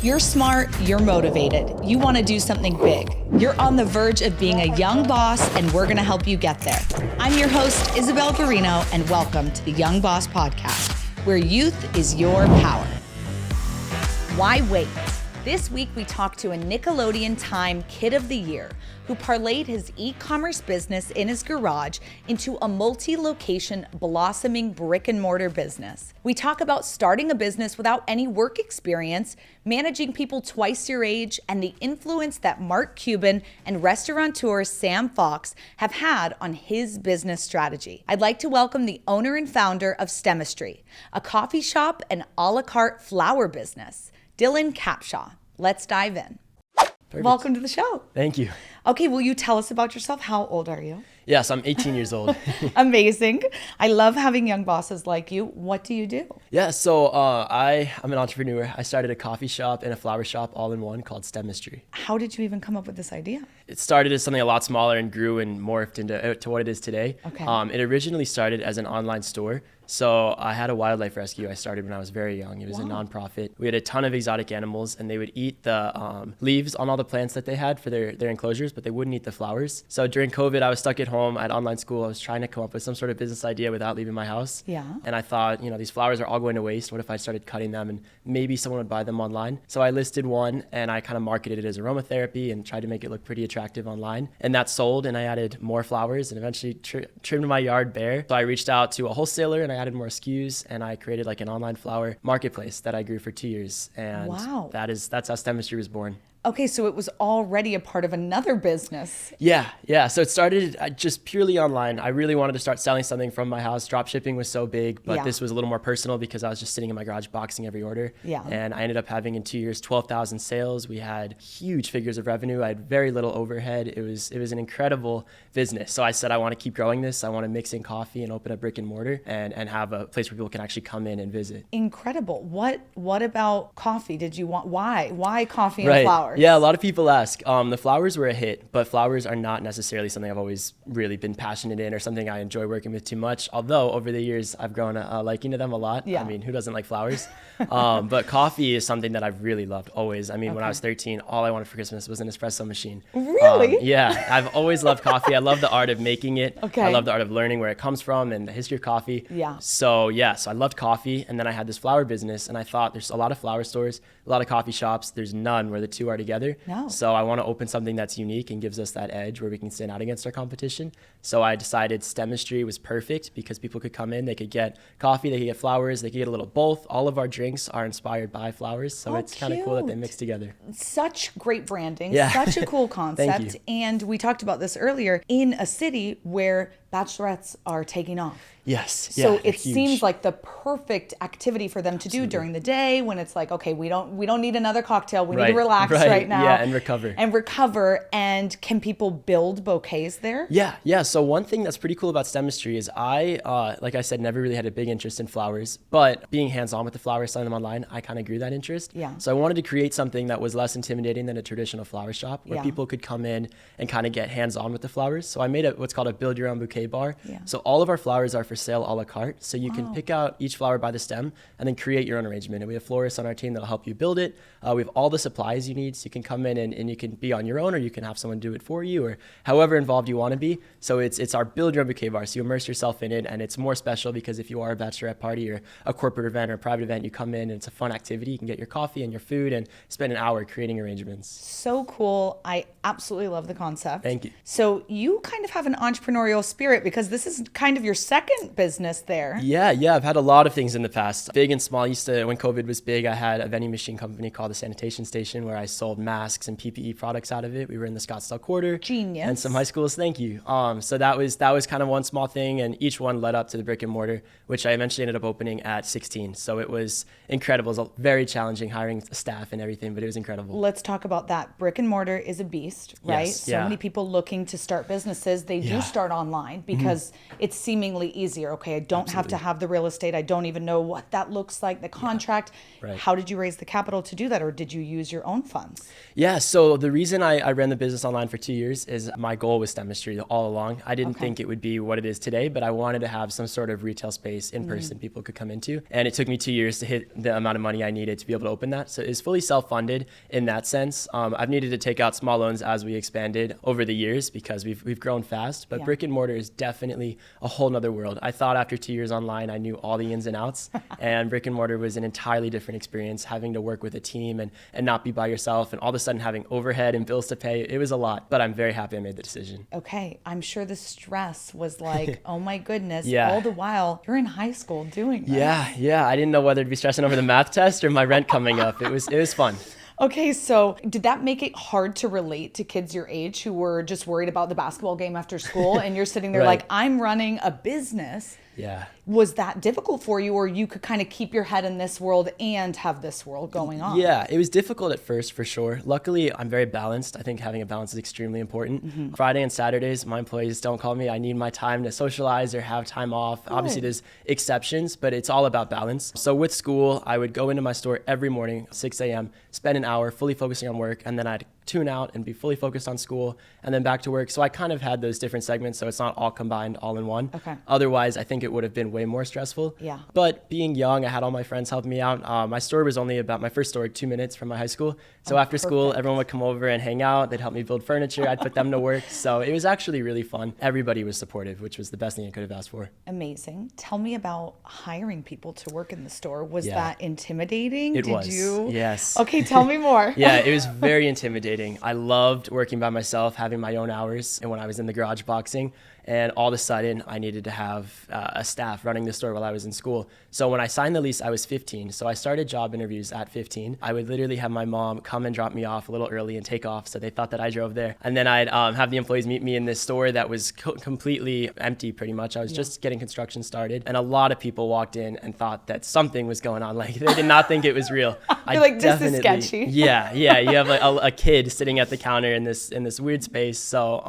You're smart, you're motivated, you want to do something big. You're on the verge of being a young boss, and we're going to help you get there. I'm your host, Isabel Garino, and welcome to the Young Boss Podcast, where youth is your power. Why wait? This week, we talked to a Nickelodeon TIME Kid of the Year who parlayed his e-commerce business in his garage into a multi-location, blossoming brick-and-mortar business. We talk about starting a business without any work experience, managing people twice your age, and the influence that Mark Cuban and restaurateur Sam Fox have had on his business strategy. I'd like to welcome the owner and founder of Stemistry, a coffee shop and a la carte flower business, Dylan Capshaw. Let's dive in. Perfect. Welcome to the show. Thank you. Okay, will you tell us about yourself? How old are you? Yes, I'm 18 years old. Amazing. I love having young bosses like you. What do you do? Yeah, so I'm an entrepreneur. I started a coffee shop and a flower shop all in one called Stemistry. How did you even come up with this idea? It started as something a lot smaller and grew and morphed into to what it is today. Okay. It originally started as an online store. So I had a wildlife rescue I started when I was very young. It was a nonprofit. We had a ton of exotic animals, and they would eat the leaves on all the plants that they had for their enclosures, but they wouldn't eat the flowers. So during COVID, I was stuck at home at online school. I was trying to come up with some sort of business idea without leaving my house. Yeah. And I thought, these flowers are all going to waste. What if I started cutting them and maybe someone would buy them online? So I listed one, and I kind of marketed it as aromatherapy and tried to make it look pretty attractive online. And that sold, and I added more flowers and eventually trimmed my yard bare. So I reached out to a wholesaler, and I added more SKUs, and I created like an online flower marketplace that I grew for 2 years. And that's how Stemistry was born. Okay, so it was already a part of another business. Yeah. So it started just purely online. I really wanted to start selling something from my house. Drop shipping was so big, but this was a little more personal because I was just sitting in my garage boxing every order. Yeah. And I ended up having in 2 years 12,000 sales. We had huge figures of revenue. I had very little overhead. It was an incredible business. So I said I want to keep growing this. I want to mix in coffee and open a brick and mortar and have a place where people can actually come in and visit. Incredible. What about coffee did you want? Why coffee and flowers? Yeah, a lot of people ask. The flowers were a hit, but flowers are not necessarily something I've always really been passionate in or something I enjoy working with too much. Although over the years, I've grown a liking to them a lot. Yeah. I mean, who doesn't like flowers? But coffee is something that I've really loved always. I mean, when I was 13, all I wanted for Christmas was an espresso machine. Really? Yeah, I've always loved coffee. I love the art of making it. Okay. I love the art of learning where it comes from and the history of coffee. Yeah. So I loved coffee, and then I had this flower business, and I thought there's a lot of flower stores, a lot of coffee shops. There's none where the two are together. No. So I want to open something that's unique and gives us that edge where we can stand out against our competition. So I decided Stemistry was perfect because people could come in, they could get coffee, they could get flowers, they could get a little both. All of our drinks are inspired by flowers, so it's kind of cool that they mix together. Such great branding, Yeah. such a cool concept. Thank you. And we talked about this earlier in a city where bachelorettes are taking off. Yes. So yeah, it huge. seems like the perfect activity for them to do during the day when it's like, okay, we don't need another cocktail. We need to relax right now. Yeah, and recover. And can people build bouquets there? Yeah. So one thing that's pretty cool about Stemistry is I, like I said, never really had a big interest in flowers, but being hands-on with the flowers, selling them online, I kind of grew that interest. Yeah. So I wanted to create something that was less intimidating than a traditional flower shop where people could come in and kind of get hands-on with the flowers. So I made what's called a build your own bouquet bar. Yeah. So all of our flowers are for sale a la carte. So you can pick out each flower by the stem and then create your own arrangement. And we have florists on our team that'll help you build it. We have all the supplies you need. So you can come in and you can be on your own, or you can have someone do it for you, or however involved you want to be. So it's our build your own bouquet bar. So you immerse yourself in it, and it's more special because if you are a bachelorette party or a corporate event or a private event, you come in and it's a fun activity. You can get your coffee and your food and spend an hour creating arrangements. So cool. I absolutely love the concept. Thank you. So you kind of have an entrepreneurial spirit because this is kind of your second business there. Yeah. I've had a lot of things in the past, big and small. When COVID was big, I had a vending machine company called the Sanitation Station where I sold masks and PPE products out of it. We were in the Scottsdale Quarter. Genius. And some high schools. Thank you. So that was kind of one small thing, and each one led up to the brick and mortar, which I eventually ended up opening at 16. So it was incredible. It was very challenging hiring staff and everything, but it was incredible. Let's talk about that. Brick and mortar is a beast, right? Yes, so many people looking to start businesses, they do start online. right? Because it's seemingly easier. Okay, I don't have to have the real estate. I don't even know what that looks like, the contract. Right. How did you raise the capital to do that? Or did you use your own funds? Yeah, so the reason I ran the business online for 2 years is my goal was Stemistry all along. I didn't think it would be what it is today, but I wanted to have some sort of retail space in person people could come into. And it took me 2 years to hit the amount of money I needed to be able to open that. So it's fully self-funded in that sense. I've needed to take out small loans as we expanded over the years because we've grown fast, but brick and mortar is definitely a whole nother world. I thought after 2 years online, I knew all the ins and outs, and brick and mortar was an entirely different experience, having to work with a team and not be by yourself, and all of a sudden having overhead and bills to pay. It was a lot, but I'm very happy I made the decision. Okay, I'm sure the stress was like, oh my goodness, Yeah. all the while you're in high school doing this. Yeah. I didn't know whether to be stressing over the math test or my rent coming up. It was fun. Okay, so did that make it hard to relate to kids your age who were just worried about the basketball game after school and you're sitting there Right. like, I'm running a business? Yeah. Was that difficult for you, or you could kind of keep your head in this world and have this world going on? Yeah, it was difficult at first for sure. Luckily, I'm very balanced. I think having a balance is extremely important. Friday and Saturdays, my employees don't call me. I need my time to socialize or have time off. Obviously, there's exceptions, but it's all about balance. So with school, I would go into my store every morning, 6 a.m., spend an hour fully focusing on work, and then I'd tune out and be fully focused on school and then back to work. So I kind of had those different segments, so it's not all combined all in one. Okay. Otherwise, I think it would have been way more stressful. Yeah. But being young, I had all my friends helping me out. My store was only about my first store 2 minutes from my high school. So after school, everyone would come over and hang out. They'd help me build furniture. I'd put them to work. So it was actually really fun. Everybody was supportive, which was the best thing I could have asked for. Amazing. Tell me about hiring people to work in the store. Was Yeah. that intimidating? It was. You? Yes. Okay, tell me more. Yeah, it was very intimidating. I loved working by myself, having my own hours, and when I was in the garage boxing, and all of a sudden I needed to have a staff running the store while I was in school. So when I signed the lease, I was 15. So I started job interviews at 15. I would literally have my mom come and drop me off a little early and take off, so they thought that I drove there. And then I'd have the employees meet me in this store that was completely empty pretty much. I was just getting construction started, and a lot of people walked in and thought that something was going on. Like, they did not think it was real. You're like, this is sketchy. Yeah. You have like a kid sitting at the counter in this weird space. So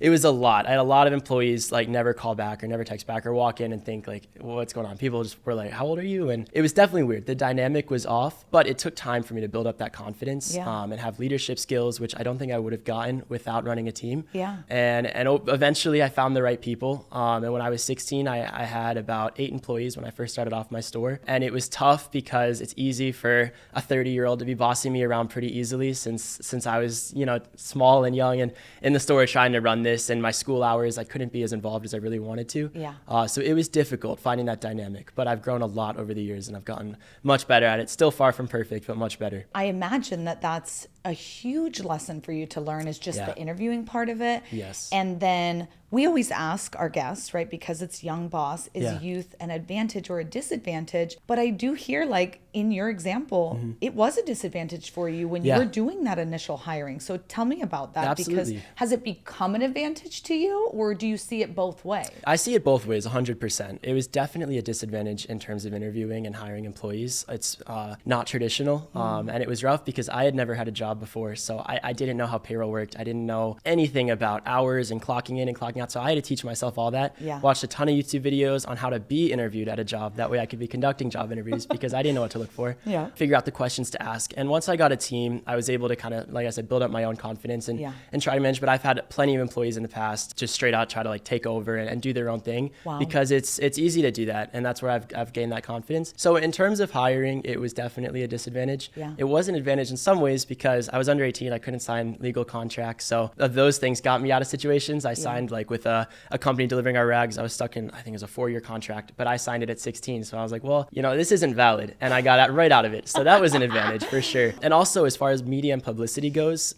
it was a lot. I had a lot of employees like never call back or never text back or walk in and think like, well, what's going on? People just were like, how old are you? And it was definitely weird. The dynamic was off, but it took time for me to build up that confidence and have leadership skills, which I don't think I would have gotten without running a team. Yeah. And eventually I found the right people. And when I was 16, I had about 8 employees when I first started off my store. And it was tough because it's easy for a 30-year-old to be bossing me around pretty easily since I was, small and young and in the store trying to run this. And my school hours, I couldn't be as involved as I really wanted to. Yeah. So it was difficult finding that dynamic, but I've grown a lot over the years and I've gotten much better at it. Still far from perfect, but much better. I imagine that that's a huge lesson for you to learn, is just the interviewing part of it. Yes. And then we always ask our guests, right, because it's Young Boss, is youth an advantage or a disadvantage? But I do hear, like, in your example, it was a disadvantage for you when you were doing that initial hiring. So tell me about that. Absolutely. Because has it become an advantage to you, or do you see it both ways? I see it both ways, 100%. It was definitely a disadvantage in terms of interviewing and hiring employees. It's not traditional, and it was rough because I had never had a job before, so I didn't know how payroll worked. I didn't know anything about hours and clocking in and clocking out, so I had to teach myself all that. Watched a ton of YouTube videos on how to be interviewed at a job. That way I could be conducting job interviews because I didn't know what to look for. Figure out the questions to ask. And once I got a team, I was able to kind of, like I said, build up my own confidence and try to manage. But I've had plenty of employees in the past just straight out try to like take over and do their own thing because it's easy to do that. And that's where I've gained that confidence. So in terms of hiring, it was definitely a disadvantage. It was an advantage in some ways because I was under 18. I couldn't sign legal contracts. So those things got me out of situations. I signed like with a company delivering our rags. I was stuck in, I think it was a 4-year contract, but I signed it at 16. So I was like, well, this isn't valid. And I got right out of it. So that was an advantage for sure. And also as far as media and publicity goes,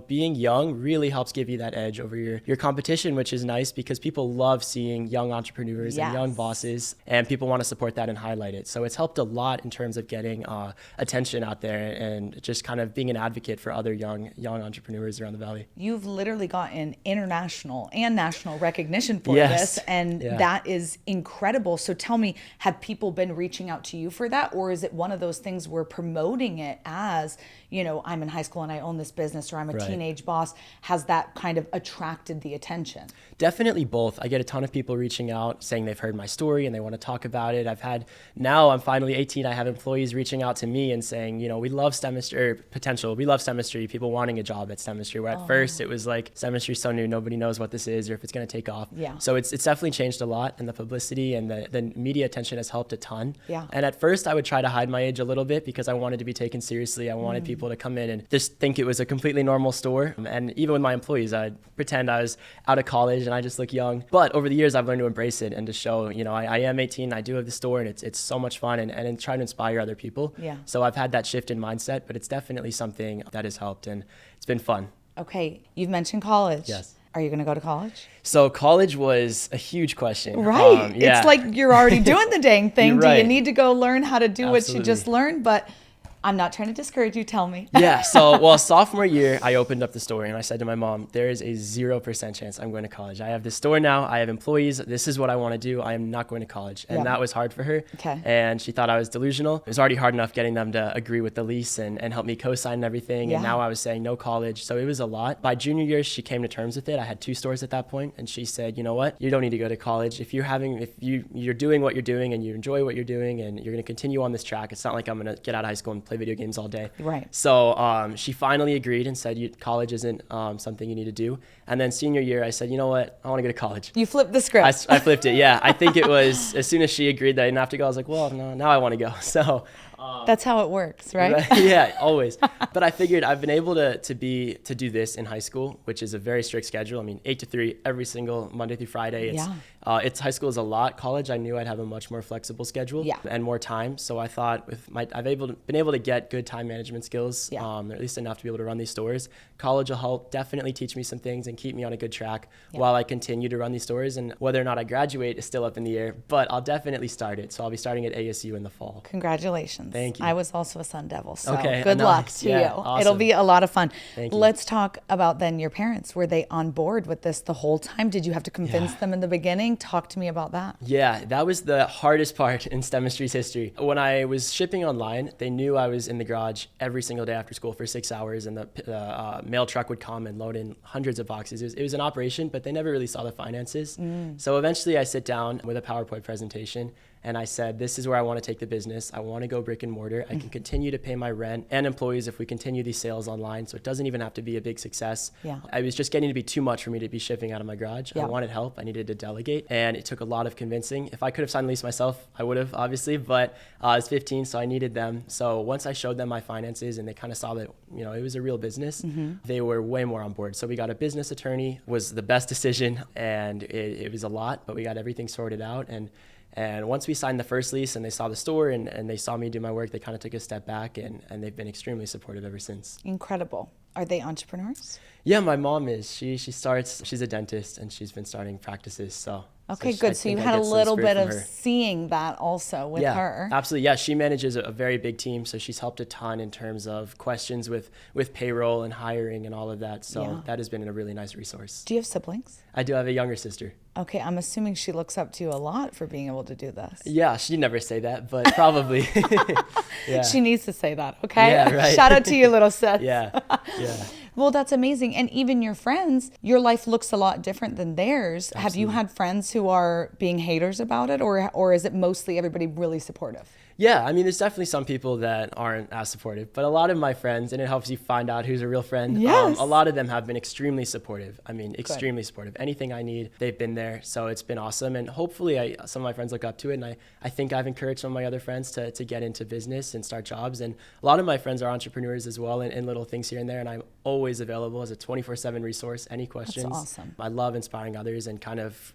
being young really helps give you that edge over your competition, which is nice because people love seeing young entrepreneurs and young bosses, and people want to support that and highlight it. So it's helped a lot in terms of getting attention out there and just kind of being an advocate advocate for other young entrepreneurs around the Valley. You've literally gotten international and national recognition for Yes. this, and that is incredible. So tell me, have people been reaching out to you for that, or is it one of those things where promoting it as, you know, I'm in high school and I own this business, or I'm a teenage boss? Has that kind of attracted the attention? Definitely both. I get a ton of people reaching out saying they've heard my story and they want to talk about it. Now I'm finally 18. I have employees reaching out to me and saying, you know, we love Stemistry, or potential. We love Stemistry, people wanting a job at Stemistry, where at first it was like, Stemistry's so new, nobody knows what this is or if it's going to take off. Yeah. So it's definitely changed a lot, and the publicity and the media attention has helped a ton. Yeah. And at first I would try to hide my age a little bit because I wanted to be taken seriously. I wanted people to come in and just think it was a completely normal store. And even with my employees, I'd pretend I was out of college and I just look young. But over the years, I've learned to embrace it and to show, you know, I am 18, I do have the store, and it's so much fun, and try to inspire other people. Yeah. So I've had that shift in mindset, but it's definitely something that has helped, and it's been fun. Okay, you've mentioned college. Yes. Are you going to go to college? So college was a huge question. Right. It's like you're already doing the dang thing. You're Do you right. need to go learn how to do what Absolutely. you just learned? But I'm not trying to discourage you. Tell me. Yeah. So, well, sophomore year, I opened up the store and I said to my mom, there is a 0% chance I'm going to college. I have this store now. I have employees. This is what I want to do. I am not going to college. And that was hard for her. Okay. And she thought I was delusional. It was already hard enough getting them to agree with the lease and help me co-sign and everything. Yeah. And now I was saying no college. So it was a lot. By junior year, she came to terms with it. I had 2 stores at that point, and she said, you know what? You don't need to go to college. If you're doing what you're doing and you enjoy what you're doing and you're going to continue on this track, it's not like I'm going to get out of high school and play video games all day. Right. So she finally agreed and said, college isn't something you need to do. And then senior year, I said, you know what? I want to go to college. You flipped the script. I flipped it. Yeah. I think it was as soon as she agreed that I didn't have to go, I was like, well, no, now I want to go. So that's how it works, right? Yeah, always. But I figured I've been able to do this in high school, which is a very strict schedule. I mean, 8 to 3 every single Monday through Friday. It's high school is a lot. College, I knew I'd have a much more flexible schedule and more time. So I thought I've been able to get good time management skills, or at least enough to be able to run these stores. College will help definitely teach me some things and keep me on a good track while I continue to run these stores. And whether or not I graduate is still up in the air, but I'll definitely start it. So I'll be starting at ASU in the fall. Congratulations. Thank you. I was also a Sun Devil, so Okay, good luck to you. Awesome. It'll be a lot of fun. Thank you. Let's talk about then your parents. Were they on board with this the whole time? Did you have to convince them in the beginning? Talk to me about that. Yeah, that was the hardest part in Stemistry's history. When I was shipping online, they knew I was in the garage every single day after school for 6 hours, and the mail truck would come and load in hundreds of boxes. It was an operation, but they never really saw the finances. So eventually I sit down with a PowerPoint presentation and I said, this is where I want to take the business. I want to go brick and mortar. I can continue to pay my rent and employees if we continue these sales online. So it doesn't even have to be a big success. Yeah. I was just getting to be too much for me to be shipping out of my garage. Yeah. I wanted help. I needed to delegate. And it took a lot of convincing. If I could have signed the lease myself, I would have, obviously. But I was 15, so I needed them. So once I showed them my finances and they kind of saw that, you know, it was a real business, they were way more on board. So we got a business attorney, was the best decision. And it was a lot, but we got everything sorted out. And once we signed the first lease and they saw the store and they saw me do my work, they kind of took a step back and they've been extremely supportive ever since. Incredible. Are they entrepreneurs? Yeah, my mom is. She's a dentist and she's been starting practices. So okay, good. So you had a little bit of seeing that also with her. Absolutely. Yeah, she manages a very big team, so she's helped a ton in terms of questions with payroll and hiring and all of that. So that has been a really nice resource. Do you have siblings? I do have a younger sister. Okay, I'm assuming she looks up to you a lot for being able to do this. Yeah, she'd never say that, but probably. Yeah. She needs to say that, okay? Yeah, right. Shout out to you, little sis. Yeah. Well, that's amazing. And even your friends, your life looks a lot different than theirs. Absolutely. Have you had friends who are being haters about it, or is it mostly everybody really supportive? Yeah, I mean, there's definitely some people that aren't as supportive, but a lot of my friends, and it helps you find out who's a real friend. Yes. A lot of them have been extremely supportive. I mean, extremely supportive. Anything I need, they've been there. So it's been awesome. And hopefully some of my friends look up to it. And I think I've encouraged some of my other friends to get into business and start jobs. And a lot of my friends are entrepreneurs as well in little things here and there. And I'm always available as a 24/7 resource. Any questions? That's awesome. I love inspiring others and kind of,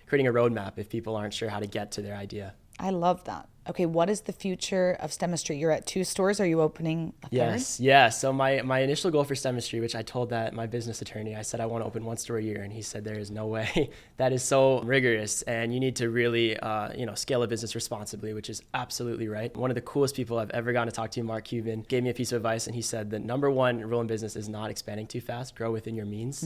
creating a roadmap if people aren't sure how to get to their idea. I love that. Okay, what is the future of Stemistry? You're at 2 stores. Are you opening a third? Yes, yeah. So my initial goal for Stemistry, which I told that my business attorney, I said I want to open 1 store a year, and he said there is no way. That is so rigorous, and you need to really scale a business responsibly, which is absolutely right. One of the coolest people I've ever gotten to talk to, Mark Cuban, gave me a piece of advice, and he said the number 1 rule in business is not expanding too fast. Grow within your means.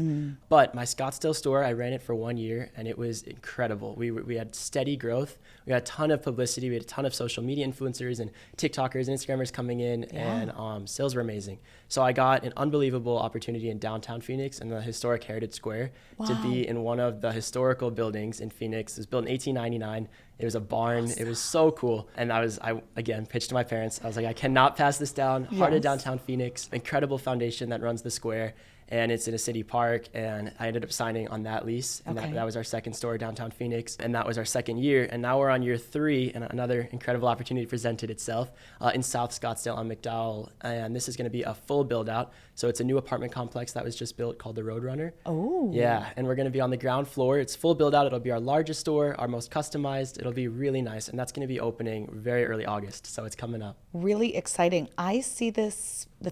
But my Scottsdale store, I ran it for 1 year, and it was incredible. We had steady growth. We had a ton of publicity. We had a ton of social media influencers and TikTokers and Instagrammers coming in, and sales were amazing. So I got an unbelievable opportunity in downtown Phoenix in the historic Heritage Square to be in one of the historical buildings in Phoenix. It was built in 1899. It was a barn. Awesome. It was so cool. And I again pitched to my parents. I was like, I cannot pass this down. Heart of downtown Phoenix, incredible foundation that runs the square. And it's in a city park, and I ended up signing on that lease, and that was our 2nd store downtown Phoenix, and that was our 2nd year, and now we're on year 3, and another incredible opportunity presented itself in South Scottsdale on McDowell, and this is going to be a full build out. So it's a new apartment complex that was just built called the Roadrunner. Oh. Yeah, and we're going to be on the ground floor. It's full build out. It'll be our largest store, our most customized. It'll be really nice, and that's going to be opening very early August, so it's coming up. Really exciting. I see the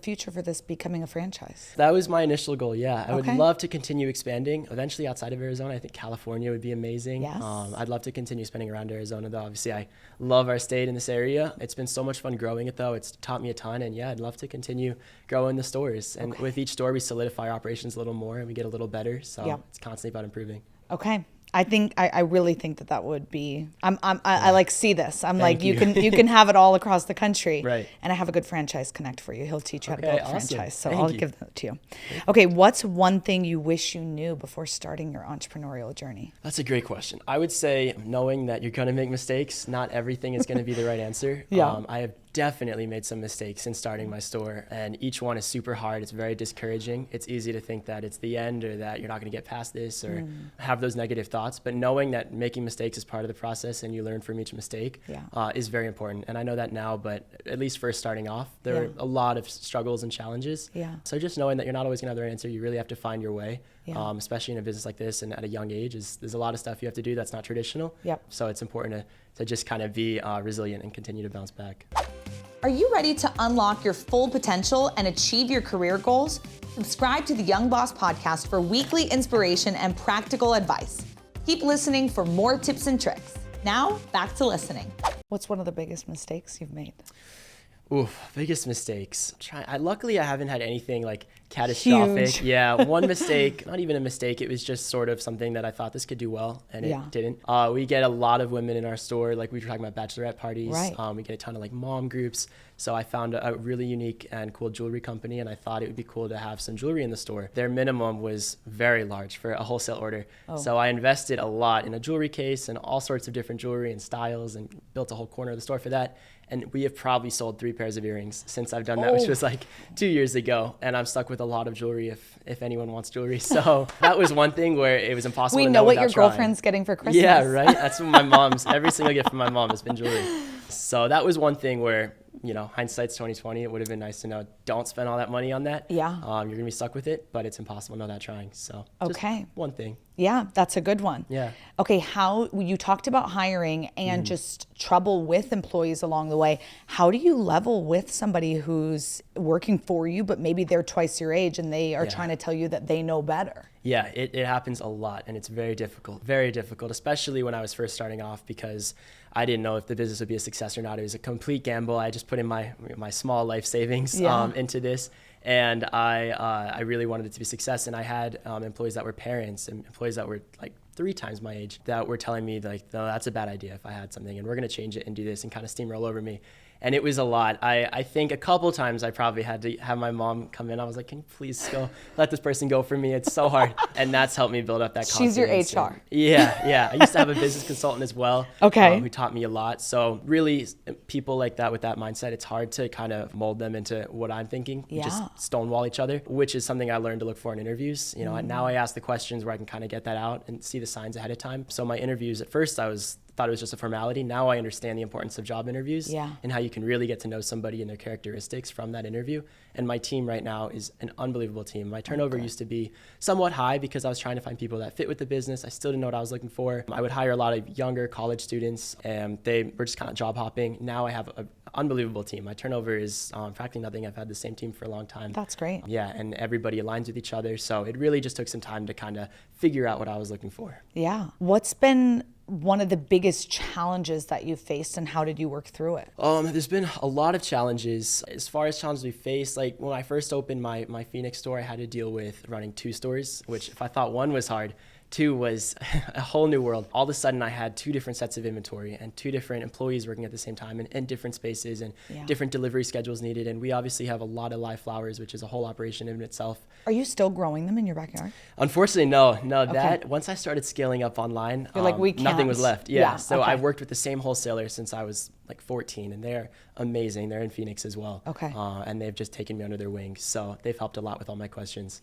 future for this becoming a franchise. That was my initial goal, yeah. I would love to continue expanding, eventually outside of Arizona. I think California would be amazing. Yes. I'd love to continue spending around Arizona, though. Obviously, I love our state in this area. It's been so much fun growing it, though. It's taught me a ton, and yeah, I'd love to continue growing the stores. And with each store, we solidify our operations a little more, and we get a little better. So it's constantly about improving. Okay. I really think that would be. I like see this. I'm like you can have it all across the country. Right. And I have a good franchise connect for you. He'll teach you how to build a franchise. So I'll give that to you. Okay. What's one thing you wish you knew before starting your entrepreneurial journey? That's a great question. I would say knowing that you're going to make mistakes. Not everything is going to be the right answer. I have definitely made some mistakes in starting my store, and each one is super hard. It's very discouraging. It's easy to think that it's the end, or that you're not going to get past this, or have those negative thoughts. But knowing that making mistakes is part of the process and you learn from each mistake is very important. And I know that now, but at least first starting off, there are a lot of struggles and challenges. So just knowing that you're not always going to have the right answer, you really have to find your way. Especially in a business like this and at a young age, there's a lot of stuff you have to do that's not traditional. So it's important to just kind of be resilient and continue to bounce back. Are you ready to unlock your full potential and achieve your career goals? Subscribe to the Young Boss podcast for weekly inspiration and practical advice. Keep listening for more tips and tricks. Now, back to listening. What's one of the biggest mistakes you've made? Biggest mistakes. Luckily, I haven't had anything like catastrophic. Huge. Yeah, one mistake, not even a mistake. It was just sort of something that I thought this could do well, and it didn't. We get a lot of women in our store. Like we were talking about bachelorette parties. Right. We get a ton of like mom groups. So I found a really unique and cool jewelry company, and I thought it would be cool to have some jewelry in the store. Their minimum was very large for a wholesale order. So I invested a lot in a jewelry case and all sorts of different jewelry and styles, and built a whole corner of the store for that. And we have probably sold 3 pairs of earrings since I've done that, which was like 2 years ago. And I'm stuck with a lot of jewelry if anyone wants jewelry. So that was one thing where it was impossible to know what your trying. girlfriend's getting for Christmas. Yeah, right? That's what my mom's, every single gift from my mom has been jewelry. So that was one thing where, hindsight's 2020. It would have been nice to know, don't spend all that money on that. Yeah. You're going to be stuck with it, but it's impossible to know that trying. So just one thing. Yeah, that's a good one. Yeah. Okay, how you talked about hiring and just trouble with employees along the way. How do you level with somebody who's working for you, but maybe they're twice your age and they are trying to tell you that they know better? Yeah, it happens a lot, and it's very difficult, especially when I was first starting off, because I didn't know if the business would be a success or not. It was a complete gamble. I just put in my small life savings into this. And I really wanted it to be a success. And I had employees that were parents and employees that were like 3 times my age that were telling me like, no, that's a bad idea if I had something, and we're going to change it and do this, and kind of steamroll over me. And it was a lot. I think a couple times I probably had to have my mom come in. I was like, can you please go let this person go for me? It's so hard. And that's helped me build up that confidence. She's your HR. Yeah. I used to have a business consultant as well. Okay. Who taught me a lot. So really people like that with that mindset, it's hard to kind of mold them into what I'm thinking. We just stonewall each other, which is something I learned to look for in interviews. Now I ask the questions where I can kind of get that out and see the signs ahead of time. So my interviews, at first I was thought it was just a formality. Now I understand the importance of job interviews and how you can really get to know somebody and their characteristics from that interview. And my team right now is an unbelievable team. My turnover used to be somewhat high because I was trying to find people that fit with the business. I still didn't know what I was looking for. I would hire a lot of younger college students and they were just kind of job hopping. Now I have an unbelievable team. My turnover is practically nothing. I've had the same team for a long time. That's great. Yeah, and everybody aligns with each other. So it really just took some time to kind of figure out what I was looking for. Yeah. What's been one of the biggest challenges that you've faced and how did you work through it? There's been a lot of challenges. As far as challenges we faced, like when I first opened my Phoenix store, I had to deal with running 2 stores, which if I thought one was hard, 2 was a whole new world. All of a sudden I had 2 different sets of inventory and 2 different employees working at the same time and different spaces and different delivery schedules needed. And we obviously have a lot of live flowers, which is a whole operation in itself. Are you still growing them in your backyard? Unfortunately, no. That once I started scaling up online, nothing was left. So I've worked with the same wholesaler since I was like 14 and they're amazing. They're in Phoenix as well. And they've just taken me under their wing. So they've helped a lot with all my questions.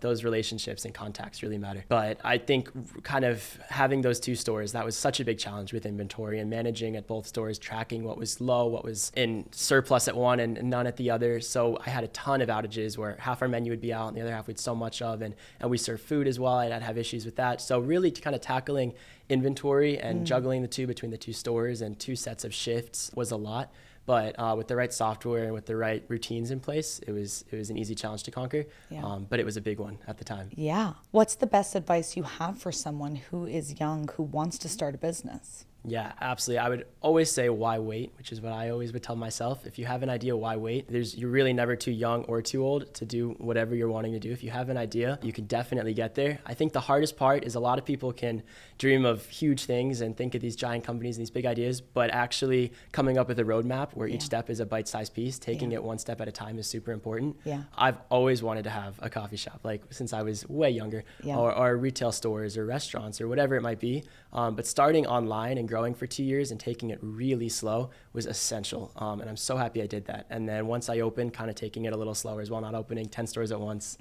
Those relationships and contacts really matter. But I think kind of having those 2 stores, that was such a big challenge with inventory and managing at both stores, tracking what was low, what was in surplus at one and none at the other. So I had a ton of outages where half our menu would be out and the other half we'd so much of. And we serve food as well. I'd have issues with that. So really kind of tackling inventory and juggling the 2 between the 2 stores and 2 sets of shifts was a lot. But with the right software and with the right routines in place, it was an easy challenge to conquer. But it was a big one at the time. Yeah. What's the best advice you have for someone who is young, who wants to start a business? Yeah, absolutely. I would always say, why wait? Which is what I always would tell myself. If you have an idea, why wait? You're really never too young or too old to do whatever you're wanting to do. If you have an idea, you can definitely get there. I think the hardest part is a lot of people can dream of huge things and think of these giant companies and these big ideas, but actually coming up with a roadmap where each step is a bite-sized piece, taking it one step at a time is super important. I've always wanted to have a coffee shop, like since I was way younger, or retail stores or restaurants or whatever it might be. But starting online and growing for 2 years and taking it really slow was essential. And I'm so happy I did that. And then once I opened, kind of taking it a little slower as well, not opening 10 stores at once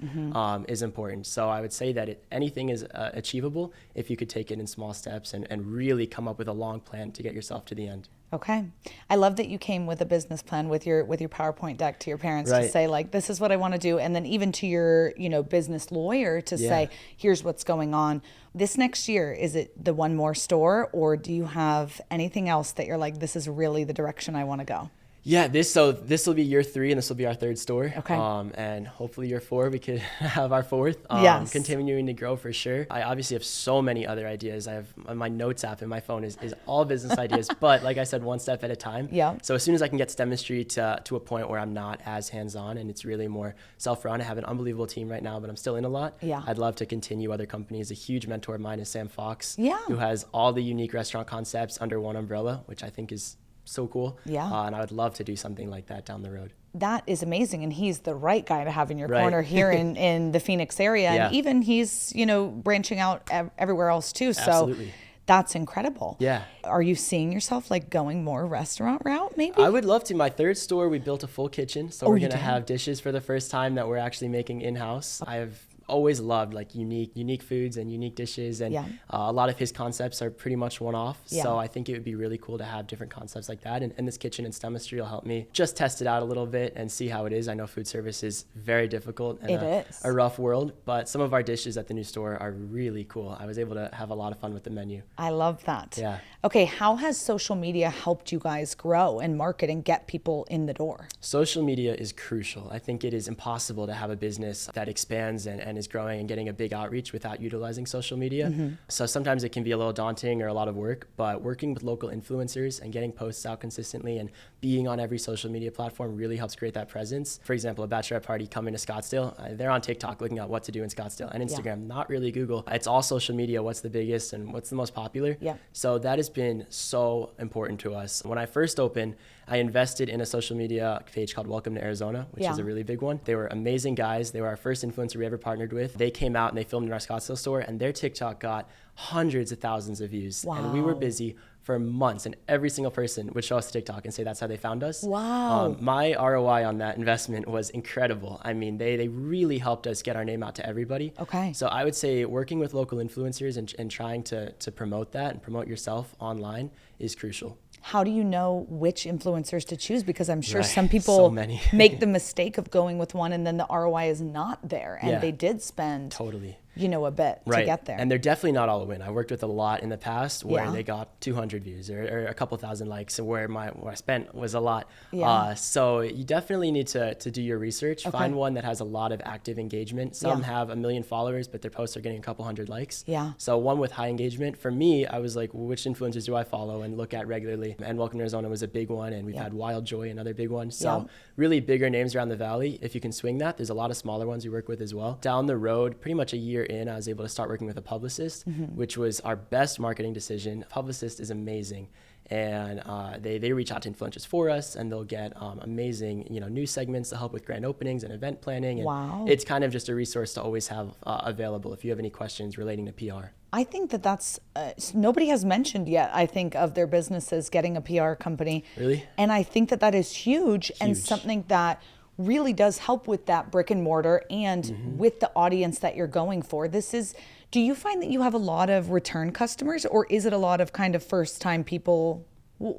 is important. So I would say that anything is achievable if you could take it in small steps and really come up with a long plan to get yourself to the end. Okay. I love that you came with a business plan with your PowerPoint deck to your parents to say like, this is what I want to do. And then even to your, business lawyer to say, here's what's going on. This next year, is it the one more store or do you have anything else that you're like, this is really the direction I want to go? Yeah, this will be year 3 and this will be our 3rd store. Okay. And hopefully year 4 we could have our 4th. Continuing to grow for sure. I obviously have so many other ideas. I have my notes app in my phone is all business ideas, but like I said, one step at a time. So as soon as I can get Stemistry to a point where I'm not as hands-on and it's really more self-run, I have an unbelievable team right now, but I'm still in a lot. I'd love to continue other companies. A huge mentor of mine is Sam Fox, who has all the unique restaurant concepts under one umbrella, which I think is so cool. And I would love to do something like that down the road. That is amazing. And he's the right guy to have in your corner here in the Phoenix area. And even he's, branching out everywhere else too. So that's incredible. Are you seeing yourself like going more restaurant route maybe? I would love to. My 3rd store, we built a full kitchen. So we're going to have dishes for the first time that we're actually making in-house. I have always loved like unique foods and unique dishes, and a lot of his concepts are pretty much one-off. So I think it would be really cool to have different concepts like that, and this kitchen in Stemistry will help me just test it out a little bit and see how it is. I know food service is very difficult and a rough world, but some of our dishes at the new store are really cool. I was able to have a lot of fun with the menu. I love that. Okay, how has social media helped you guys grow and market and get people in the door? Social media is crucial. I think it is impossible to have a business that expands and is growing and getting a big outreach without utilizing social media. So sometimes it can be a little daunting or a lot of work, but working with local influencers and getting posts out consistently and being on every social media platform really helps create that presence. For example, a bachelorette party coming to Scottsdale, they're on TikTok looking at what to do in Scottsdale, and Instagram, not really Google. It's all social media, what's the biggest and what's the most popular. So that has been so important to us. When I first opened, I invested in a social media page called Welcome to Arizona, which is a really big one. They were amazing guys. They were our first influencer we ever partnered with. They came out and they filmed in our Scottsdale store, and their TikTok got hundreds of thousands of views. And we were busy for months, and every single person would show us TikTok and say that's how they found us. Wow. My ROI on that investment was incredible. I mean, they really helped us get our name out to everybody. Okay. So I would say working with local influencers and trying to promote that and promote yourself online is crucial. How do you know which influencers to choose? Because I'm sure Right. some people So many. make the mistake of going with one and then the ROI is not there, and Yeah. they did spend Totally. a bit to get there. And they're definitely not all a win. I worked with a lot in the past where Yeah. they got 200 views or a couple thousand likes, and where I spent was a lot. Yeah. So you definitely need to do your research. Okay. Find one that has a lot of active engagement. Some Yeah. have 1 million followers, but their posts are getting a couple hundred likes. Yeah. So one with high engagement. For me, I was like, which influencers do I follow and look at regularly? And Welcome to Arizona was a big one, and we've had Wild Joy, another big one. So Yeah. really bigger names around the valley. If you can swing that, there's a lot of smaller ones we work with as well. Down the road, pretty much a year in, I was able to start working with a publicist, which was our best marketing decision. Publicist is amazing. And they reach out to influencers for us, and they'll get amazing news segments to help with grand openings and event planning. And Wow. it's kind of just a resource to always have available if you have any questions relating to PR. I think that's nobody has mentioned yet, I think, of their businesses getting a PR company. Really? And I think that is huge and something that really does help with that brick and mortar and with the audience that you're going for. Do you find that you have a lot of return customers, or is it a lot of kind of first time people?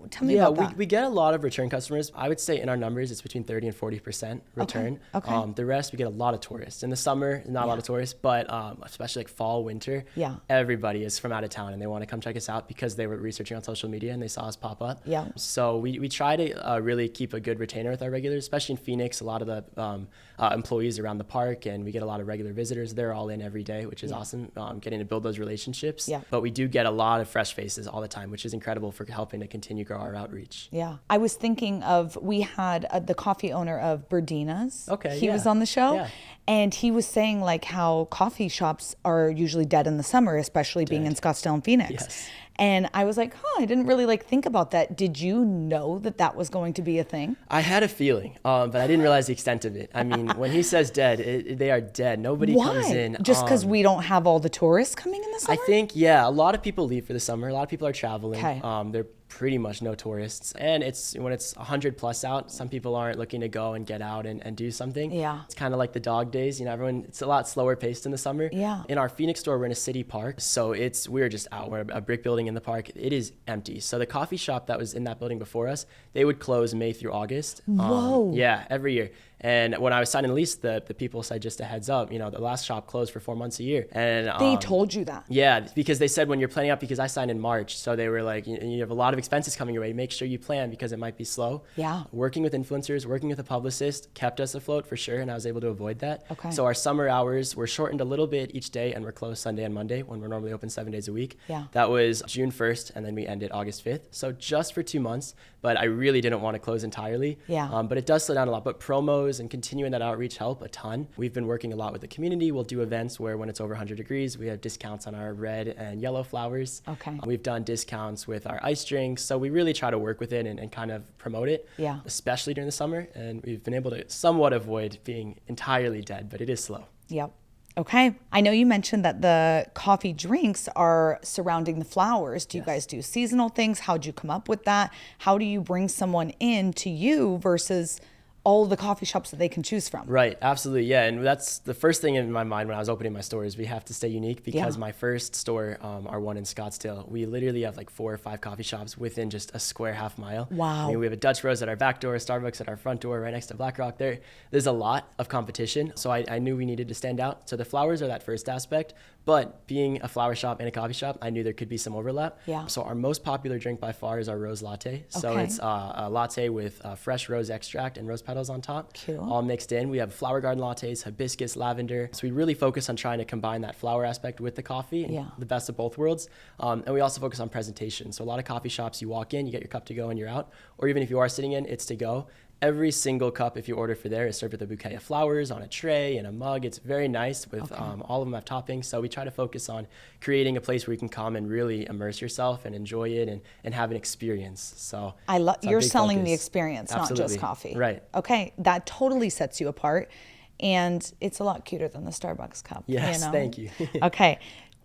Tell me about that. We get a lot of return customers. I would say in our numbers, it's between 30 and 40% return. Okay. The rest, we get a lot of tourists. In the summer, not a lot of tourists, but especially like fall, winter, everybody is from out of town and they want to come check us out because they were researching on social media and they saw us pop up. Yeah. So we try to really keep a good retainer with our regulars, especially in Phoenix. A lot of the employees around the park, and we get a lot of regular visitors. They're all in every day, which is awesome, getting to build those relationships. Yeah. But we do get a lot of fresh faces all the time, which is incredible for helping to continue grow our outreach. Yeah. I was thinking we had the coffee owner of Berdina's. Okay. He was on the show. Yeah. And he was saying like how coffee shops are usually dead in the summer, especially being in Scottsdale and Phoenix. Yes. And I was like, I didn't really think about that. Did you know that was going to be a thing? I had a feeling, but I didn't realize the extent of it. I mean, when he says dead, they are dead. Nobody comes in. Just because we don't have all the tourists coming in the summer? I think, a lot of people leave for the summer. A lot of people are traveling. Okay. They're pretty much no tourists. And when it's 100 plus out, some people aren't looking to go and get out and do something. Yeah. It's kind of like the dog days. It's a lot slower paced in the summer. Yeah. In our Phoenix store, we're in a city park. So we're just out. We're a brick building in the park. It is empty. So the coffee shop that was in that building before us, they would close May through August. Whoa. Every year. And when I was signing the lease, the people said, just a heads up, the last shop closed for 4 months a year. And they told you that? Yeah, because they said when you're planning out, because I signed in March, so they were like, you have a lot of expenses coming your way. Make sure you plan because it might be slow. Yeah. Working with influencers, working with a publicist kept us afloat for sure, and I was able to avoid that. Okay. So our summer hours were shortened a little bit each day, and we're closed Sunday and Monday when we're normally open 7 days a week. Yeah. That was June 1st, and then we ended August 5th. So just for 2 months, but I really didn't want to close entirely. Yeah. But it does slow down a lot. But promos and continuing that outreach help a ton. We've been working a lot with the community. We'll do events where when it's over 100 degrees, we have discounts on our red and yellow flowers. Okay. We've done discounts with our ice drinks. So we really try to work with it and kind of promote it, especially during the summer. And we've been able to somewhat avoid being entirely dead, but it is slow. Yep. Okay. I know you mentioned that the coffee drinks are surrounding the flowers. Do you guys do seasonal things? How'd you come up with that? How do you bring someone in to you versus all the coffee shops that they can choose from? Right, absolutely, yeah. And that's the first thing in my mind when I was opening my store is we have to stay unique because my first store, our one in Scottsdale, we literally have like 4 or 5 coffee shops within just a square half mile. Wow. I mean, we have a Dutch Bros at our back door, Starbucks at our front door, right next to BlackRock. There's a lot of competition, so I knew we needed to stand out. So the flowers are that first aspect, but being a flower shop and a coffee shop, I knew there could be some overlap. Yeah. So our most popular drink by far is our rose latte. So Okay. it's a latte with fresh rose extract and rose petals on top. Cool. All mixed in. We have flower garden lattes, hibiscus, lavender. So we really focus on trying to combine that flower aspect with the coffee, and the best of both worlds. And we also focus on presentation. So a lot of coffee shops, you walk in, you get your cup to go and you're out. Or even if you are sitting in, it's to go. Every single cup, if you order for there, is served with a bouquet of flowers on a tray and a mug. It's very nice with all of them have toppings. So we try to focus on creating a place where you can come and really immerse yourself and enjoy it and have an experience. So you're selling the focus. experience, Absolutely. not just coffee. Right. Okay, that totally sets you apart. And it's a lot cuter than the Starbucks cup. Yes, thank you. Okay.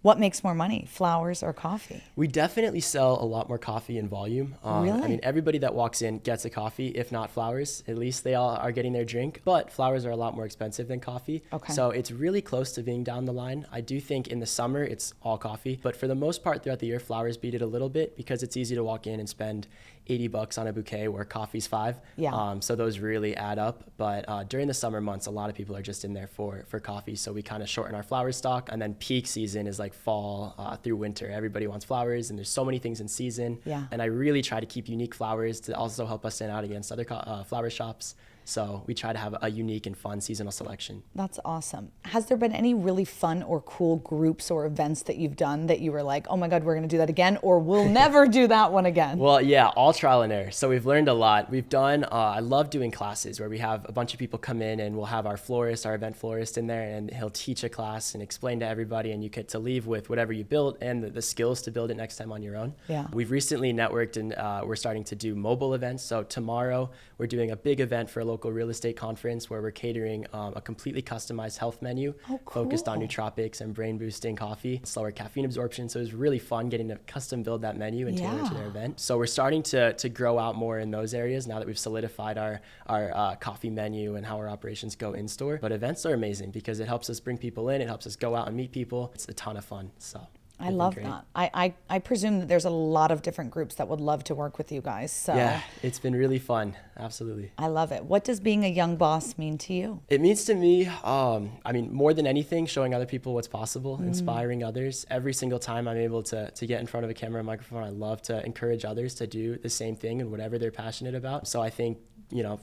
What makes more money, flowers or coffee? We definitely sell a lot more coffee in volume. Really? I mean, everybody that walks in gets a coffee, if not flowers. At least they all are getting their drink. But flowers are a lot more expensive than coffee. Okay. So it's really close to being down the line. I do think in the summer it's all coffee. But for the most part throughout the year, flowers beat it a little bit because it's easy to walk in and spend $80 on a bouquet where coffee's $5. Yeah. So those really add up. But during the summer months, a lot of people are just in there for coffee. So we kind of shorten our flower stock. And then peak season is like fall through winter. Everybody wants flowers and there's so many things in season. Yeah. And I really try to keep unique flowers to also help us stand out against other flower shops. So we try to have a unique and fun seasonal selection. That's awesome. Has there been any really fun or cool groups or events that you've done that you were like, oh my God, we're going to do that again, or we'll never do that one again? Well, yeah, all trial and error. So we've learned a lot. We've done, I love doing classes where we have a bunch of people come in and we'll have our florist, our event florist in there, and he'll teach a class and explain to everybody, and you get to leave with whatever you built and the skills to build it next time on your own. Yeah. We've recently networked and we're starting to do mobile events. So tomorrow we're doing a big event for a local real estate conference where we're catering a completely customized health menu focused on nootropics and brain boosting coffee, slower caffeine absorption. So it was really fun getting to custom build that menu and tailor it to their event. So we're starting to grow out more in those areas now that we've solidified our coffee menu and how our operations go in store. But events are amazing because it helps us bring people in, it helps us go out and meet people. It's a ton of fun. So I love that. I presume that there's a lot of different groups that would love to work with you guys. So yeah, it's been really fun. Absolutely. I love it. What does being a young boss mean to you? It means to me, I mean, more than anything, showing other people what's possible, inspiring others. Every single time I'm able to get in front of a camera and microphone, I love to encourage others to do the same thing and whatever they're passionate about. So I think,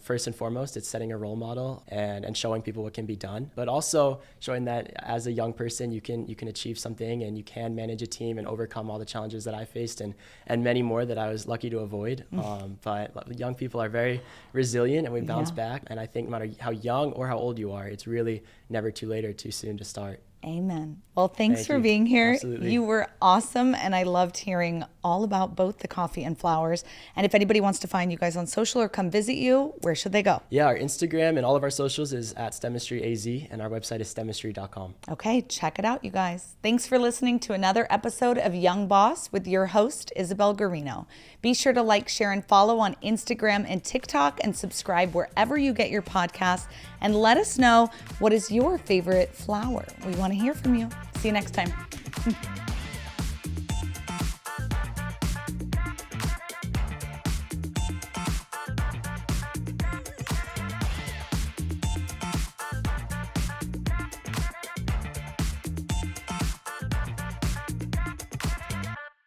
first and foremost, it's setting a role model and showing people what can be done, but also showing that as a young person, you can achieve something and you can manage a team and overcome all the challenges that I faced and many more that I was lucky to avoid. But young people are very resilient and we bounce back. And I think no matter how young or how old you are, it's really never too late or too soon to start. Amen. Well, thanks Thank for you. being here. Absolutely. You were awesome, and I loved hearing all about both the coffee and flowers. And if anybody wants to find you guys on social or come visit you, where should they go? Yeah, our Instagram and all of our socials is at StemistryAZ, and our website is stemistry.com. Okay, check it out, you guys. Thanks for listening to another episode of Young Boss with your host, Isabel Garino. Be sure to like, share, and follow on Instagram and TikTok, and subscribe wherever you get your podcasts. And let us know, what is your favorite flower? We want to hear from you. See you next time.